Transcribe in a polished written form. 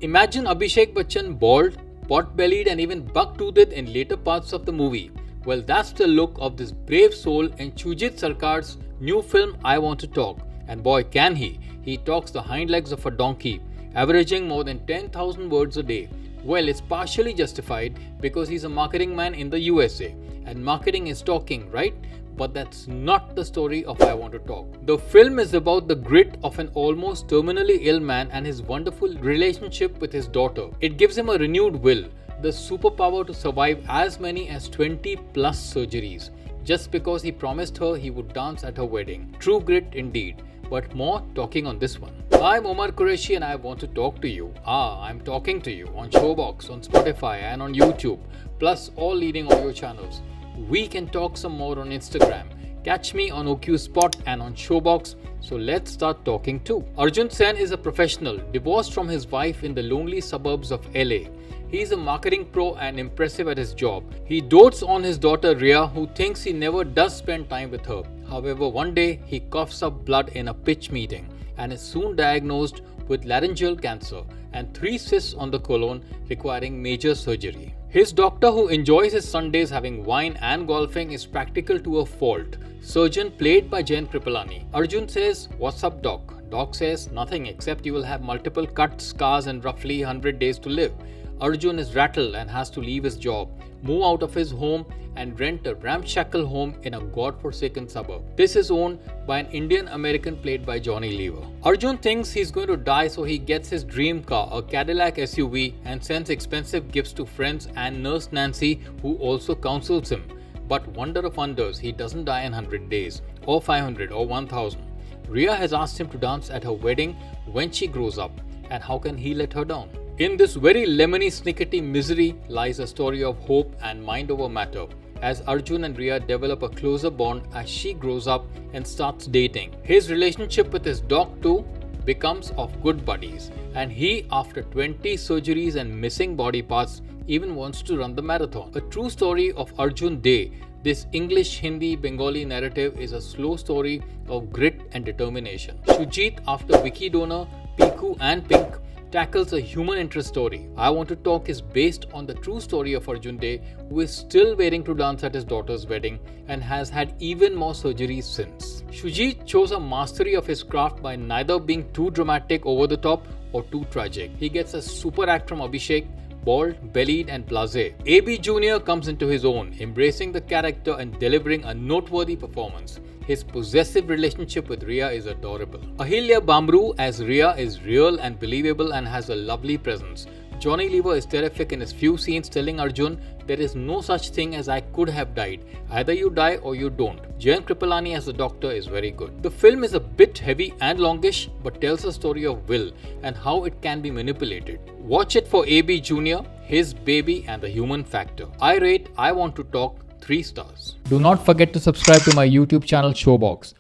Imagine Abhishek Bachchan bald, pot-bellied and even buck-toothed in later parts of the movie. Well, that's the look of this brave soul in Shoojit Sircar's new film I Want to Talk. And boy can he! He talks the hind legs of a donkey, averaging more than 10,000 words a day. Well, it's partially justified because he's a marketing man in the USA. And marketing is talking, right? But that's not the story of I Want to Talk. The film is about the grit of an almost terminally ill man and his wonderful relationship with his daughter. It gives him a renewed will, the superpower to survive as many as 20 plus surgeries, just because he promised her he would dance at her wedding. True grit indeed. But more talking on this one. I'm Omar Qureshi and I want to talk to you. I'm talking to you on Showbox, on Spotify and on YouTube, plus all leading audio channels. We can talk some more on Instagram. Catch me on OQ Spot and on Showbox. So let's start talking too. Arjun Sen is a professional, divorced from his wife in the lonely suburbs of LA. He's a marketing pro and impressive at his job. He dotes on his daughter Rhea, who thinks he never does spend time with her. However, one day he coughs up blood in a pitch meeting and is soon diagnosed with laryngeal cancer and 3 cysts on the colon requiring major surgery. His doctor, who enjoys his Sundays having wine and golfing, is practical to a fault. Surgeon played by Jayan Kripalani. Arjun says, "What's up, doc?" Doc says, "Nothing except you will have multiple cuts, scars and roughly 100 days to live." Arjun is rattled and has to leave his job, move out of his home and rent a ramshackle home in a god-forsaken suburb. This is owned by an Indian American played by Johnny Lever. Arjun thinks he's going to die, so he gets his dream car, a Cadillac SUV, and sends expensive gifts to friends and nurse Nancy, who also counsels him. But wonder of wonders, he doesn't die in 100 days, or 500 or 1000. Rhea has asked him to dance at her wedding when she grows up, and how can he let her down? In this very lemony snickety misery lies a story of hope and mind over matter, as Arjun and Rhea develop a closer bond as she grows up and starts dating. His relationship with his dog too becomes of good buddies, and he, after 20 surgeries and missing body parts, even wants to run the marathon. A true story of Arjun Day, this English, Hindi, Bengali narrative is a slow story of grit and determination. Shoojit, after Vicky Donor, Piku and Pink, tackles a human interest story. I Want to Talk is based on the true story of Arjun Day, who is still waiting to dance at his daughter's wedding and has had even more surgeries since. Shoojit shows a mastery of his craft by neither being too dramatic over the top or too tragic. He gets a super act from Abhishek, bald, bellied and blasé. AB Jr. comes into his own, embracing the character and delivering a noteworthy performance. His possessive relationship with Rhea is adorable. Ahilya Bamru as Rhea is real and believable and has a lovely presence. Johnny Lever is terrific in his few scenes telling Arjun, "There is no such thing as I could have died. Either you die or you don't." Jayan Kripalani as the doctor is very good. The film is a bit heavy and longish, but tells a story of will and how it can be manipulated. Watch it for AB Jr., his baby and the human factor. I rate I Want to Talk 3 stars. Do not forget to subscribe to my YouTube channel Showbox.